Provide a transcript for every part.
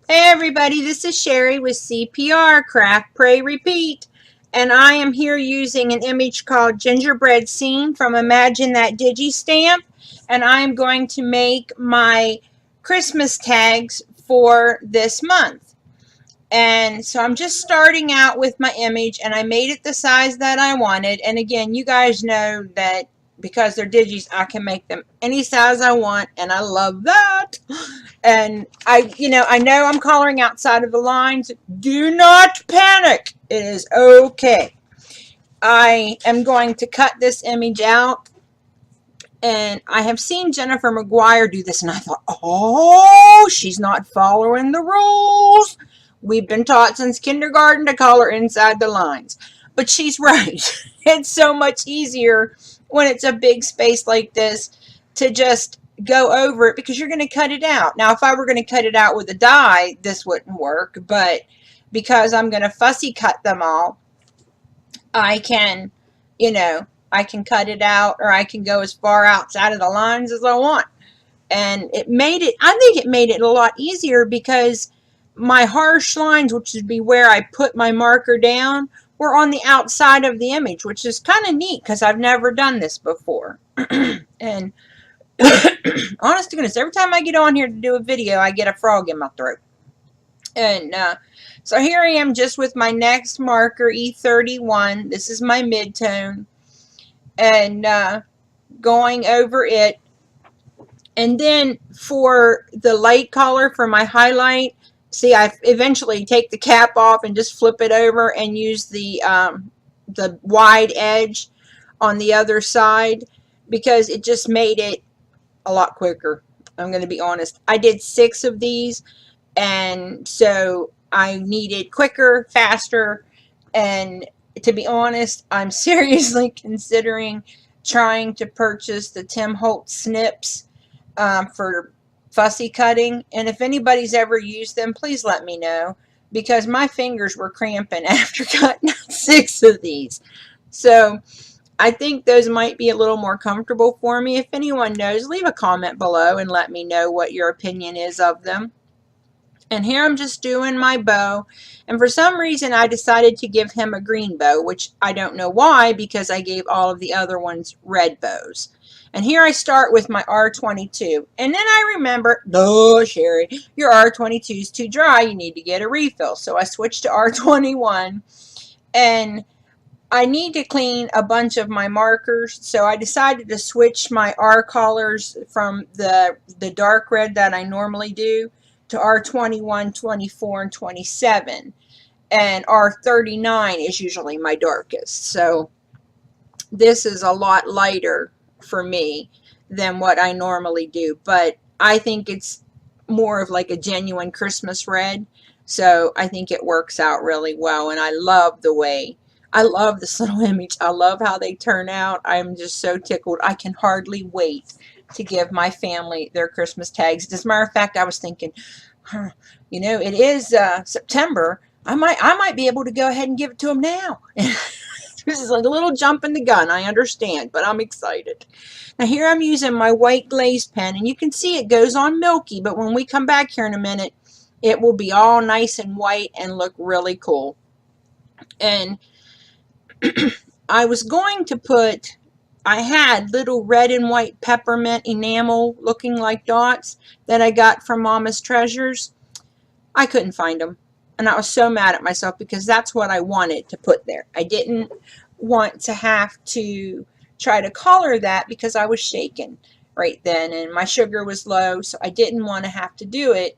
Hey everybody, this is Sherry with CPR, Craft, Pray, Repeat. And I am here using an image called Gingerbread Scene from Imagine That Digistamp. And I am going to make my Christmas tags for this month. And so I'm just starting out with my image, and I made it the size that I wanted. And again, you guys know that because they're digis, I can make them any size I want, and I love that. And I know I'm coloring outside of the lines. Do not panic. It is okay. I am going to cut this image out, and I have seen Jennifer McGuire do this, and I thought, oh, she's not following the rules. We've been taught since kindergarten to color inside the lines. But she's right. It's so much easier when it's a big space like this to just go over it because you're going to cut it out. Now, if I were going to cut it out with a die, this wouldn't work. But because I'm going to fussy cut them all, I can, I can cut it out, or I can go as far outside of the lines as I want. And I think it made it a lot easier because my harsh lines, which would be where I put my marker down, were on the outside of the image, which is kind of neat because I've never done this before. And honest to goodness, every time I get on here to do a video, I get a frog in my throat. And so here I am just with my next marker, E31. This is my mid-tone. And going over it. And then for the light color for my highlight, see, I eventually take the cap off and just flip it over and use the wide edge on the other side because it just made it a lot quicker. I'm going to be honest. I did 6 of these, and so I needed quicker, faster, and to be honest, I'm seriously considering trying to purchase the Tim Holtz snips for fussy cutting. And if anybody's ever used them, please let me know, because my fingers were cramping after cutting 6 of these. So I think those might be a little more comfortable for me. If anyone knows, leave a comment below and let me know what your opinion is of them. And here I'm just doing my bow, and for some reason I decided to give him a green bow, which I don't know why, because I gave all of the other ones red bows. And here I start with my R22, and then I remember, no, Sherry, your R22 is too dry, you need to get a refill. So I switched to R21, and I need to clean a bunch of my markers, so I decided to switch my R colors from the dark red that I normally do to R21, 24, and 27. And R39 is usually my darkest. So this is a lot lighter for me than what I normally do. But I think it's more of like a genuine Christmas red. So I think it works out really well. And I love this little image. I love how they turn out. I'm just so tickled. I can hardly wait to give my family their Christmas tags. As a matter of fact, I was thinking, it is September. I might be able to go ahead and give it to them now. This is like a little jump in the gun, I understand, but I'm excited. Now here I'm using my white glaze pen, and you can see it goes on milky, but when we come back here in a minute, it will be all nice and white and look really cool. And I was going to put, I had little red and white peppermint enamel looking like dots that I got from Mama's Treasures. I couldn't find them, and I was so mad at myself because that's what I wanted to put there. I didn't want to have to try to color that because I was shaking right then and my sugar was low, so I didn't want to have to do it.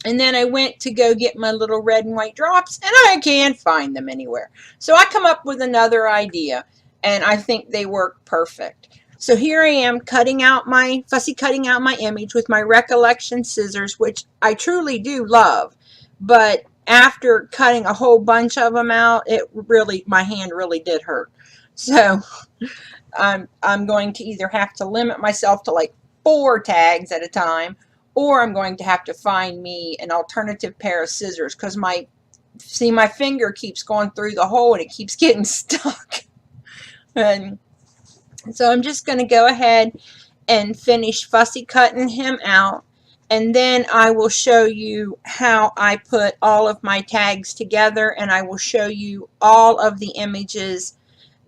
And then I went to go get my little red and white drops, and I can't find them anywhere. So I come up with another idea, and I think they work perfect. So here I am fussy cutting out my image with my Recollection scissors, which I truly do love. But after cutting a whole bunch of them out, my hand really did hurt. So I'm going to either have to limit myself to like 4 tags at a time, or I'm going to have to find me an alternative pair of scissors because my finger keeps going through the hole and it keeps getting stuck. And so I'm just going to go ahead and finish fussy cutting him out. And then I will show you how I put all of my tags together, and I will show you all of the images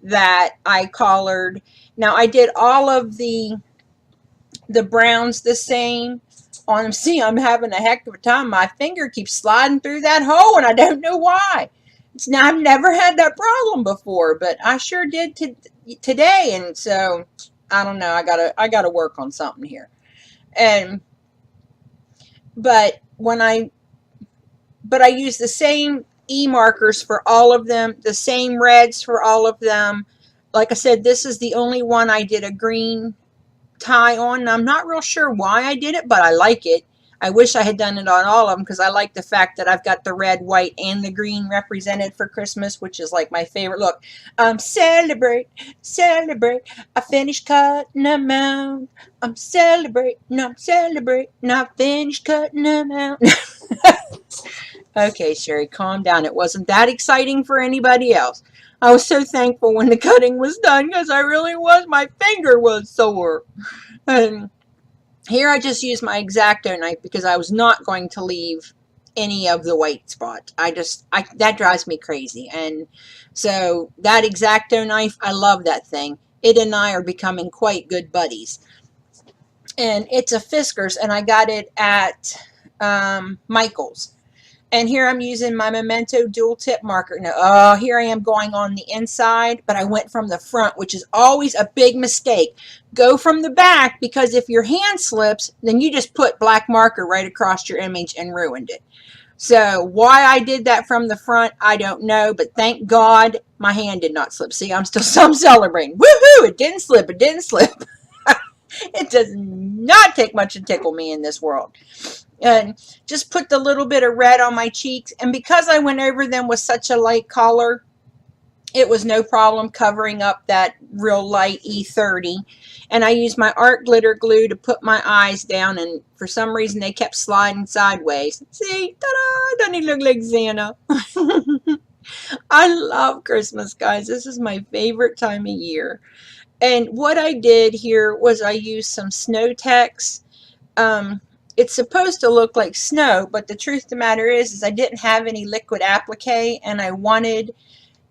that I colored. Now I did all of the browns the same on them. See, I'm having a heck of a time. My finger keeps sliding through that hole, and I don't know why. Now, I've never had that problem before, but I sure did today, and so I don't know. I gotta work on something here. And but I use the same E markers for all of them, the same reds for all of them. Like I said, this is the only one I did a green tie on. And I'm not real sure why I did it, but I like it. I wish I had done it on all of them because I like the fact that I've got the red, white, and the green represented for Christmas, which is like my favorite look. Celebrate, celebrate. I finished cutting them out. I'm celebrating, I finished cutting them out. Okay, Sherry, calm down. It wasn't that exciting for anybody else. I was so thankful when the cutting was done because I really was. My finger was sore. And here I just used my X-Acto knife because I was not going to leave any of the white spots. That drives me crazy. And so that X-Acto knife, I love that thing. It and I are becoming quite good buddies. And it's a Fiskars, and I got it at Michael's. And here I'm using my Memento dual tip marker. Now, here I am going on the inside, but I went from the front, which is always a big mistake. Go from the back, because if your hand slips, then you just put black marker right across your image and ruined it. So why I did that from the front, I don't know, but thank God my hand did not slip. See, I'm celebrating. Woohoo! It didn't slip. It didn't slip. It does not take much to tickle me in this world. And just put the little bit of red on my cheeks, and because I went over them with such a light color, it was no problem covering up that real light E30. And I used my art glitter glue to put my eyes down, and for some reason they kept sliding sideways. See, ta-da! Doesn't he look like Santa? I love Christmas, guys. This is my favorite time of year. And what I did here was I used some Snow Tex. It's supposed to look like snow, but the truth of the matter is I didn't have any liquid applique, and I wanted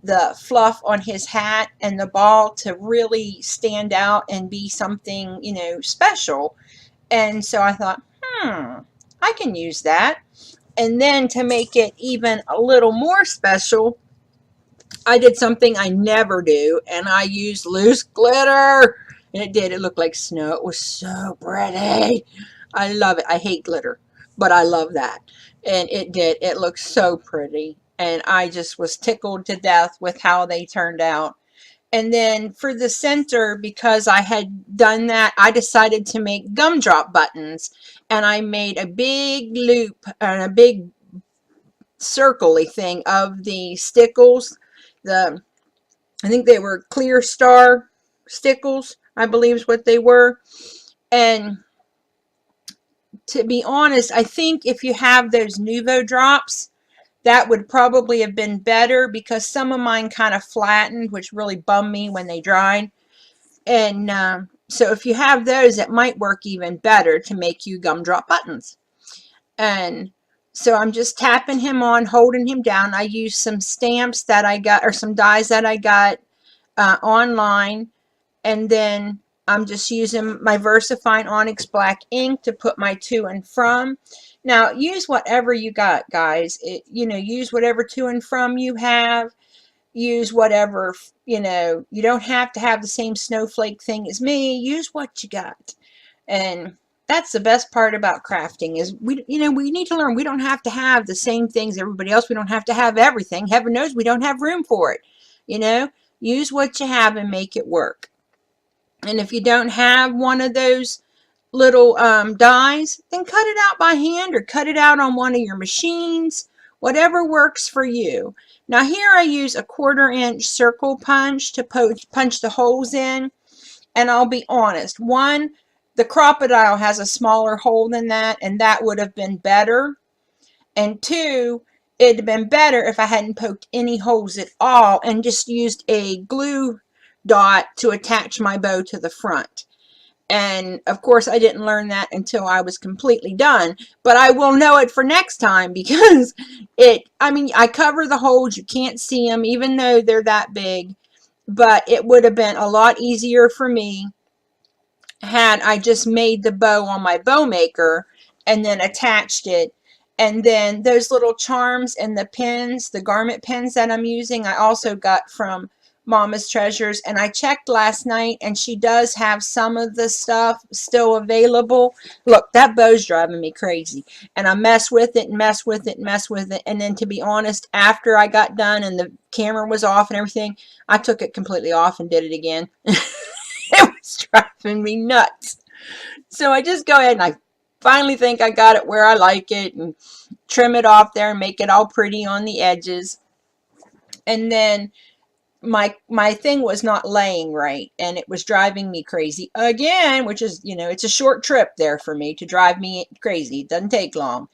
the fluff on his hat and the ball to really stand out and be something, you know, special. And so I thought, I can use that. And then to make it even a little more special, I did something I never do, and I used loose glitter. And it did. It looked like snow. It was so pretty. I love it. I hate glitter, but I love that. And it did. It looked so pretty. And I just was tickled to death with how they turned out. And then for the center, because I had done that, I decided to make gumdrop buttons. And I made a big loop and a big circle-y thing of the stickles. I think they were Clear Star stickles, I believe is what they were. And to be honest, I think if you have those Nuvo drops, that would probably have been better, because some of mine kind of flattened, which really bummed me when they dried. And so if you have those, it might work even better to make you gumdrop buttons. And so I'm just tapping him on, holding him down. I used some stamps that I got, or some dies that I got online. And then I'm just using my VersaFine Onyx Black ink to put my to and from. Now, use whatever you got, guys. Use whatever to and from you have. Use whatever, you don't have to have the same snowflake thing as me. Use what you got. And that's the best part about crafting, is we need to learn. We don't have to have the same things everybody else. We don't have to have everything. Heaven knows we don't have room for it. Use what you have and make it work. And if you don't have one of those little dies, then cut it out by hand or cut it out on one of your machines, whatever works for you. Now here I use a 1/4 inch circle punch to punch the holes in, and I'll be honest, one, the crocodile has a smaller hole than that, and that would have been better, and two, it'd have been better if I hadn't poked any holes at all and just used a glue dot to attach my bow to the front. And of course, I didn't learn that until I was completely done, but I will know it for next time because I mean, I cover the holes. You can't see them even though they're that big, but it would have been a lot easier for me had I just made the bow on my bow maker and then attached it. And then those little charms and the pins, the garment pins that I'm using, I also got from Mama's Treasures. And I checked last night and she does have some of the stuff still available. Look, that bow's driving me crazy. And I mess with it and mess with it and mess with it. And then to be honest, after I got done and the camera was off and everything, I took it completely off and did it again. It was driving me nuts. So I just go ahead and I finally think I got it where I like it and trim it off there and make it all pretty on the edges. And then my thing was not laying right and it was driving me crazy again, which is, you know, it's a short trip there for me to drive me crazy. It doesn't take long.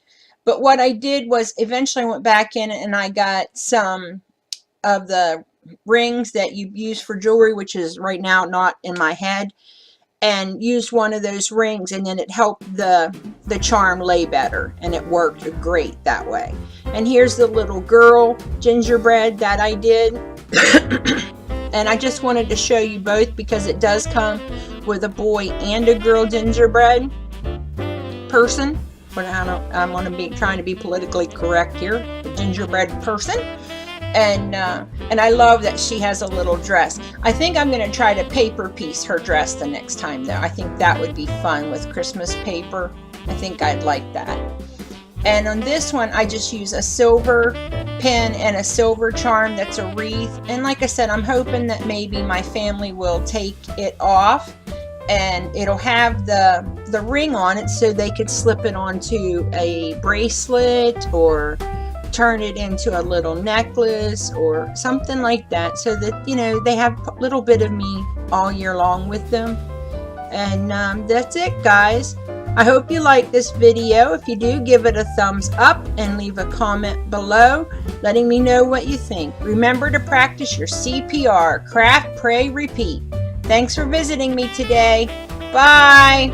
But what I did was eventually I went back in and I got some of the rings that you use for jewelry, which is right now not in my head, and used one of those rings, and then it helped the charm lay better, and it worked great that way. And here's the little girl gingerbread that I did. And I just wanted to show you both because it does come with a boy and a girl gingerbread person. But I'm going to be trying to be politically correct here. The gingerbread person. And I love that she has a little dress. I think I'm going to try to paper piece her dress the next time though. I think that would be fun with Christmas paper. I think I'd like that. And on this one, I just use a silver pin and a silver charm that's a wreath. And like I said, I'm hoping that maybe my family will take it off and it'll have the ring on it so they could slip it onto a bracelet or turn it into a little necklace or something like that, so that, you know, they have a little bit of me all year long with them. And that's it, guys. I hope you like this video. If you do, give it a thumbs up and leave a comment below letting me know what you think. Remember to practice your CPR, craft, pray, repeat. Thanks for visiting me today. Bye.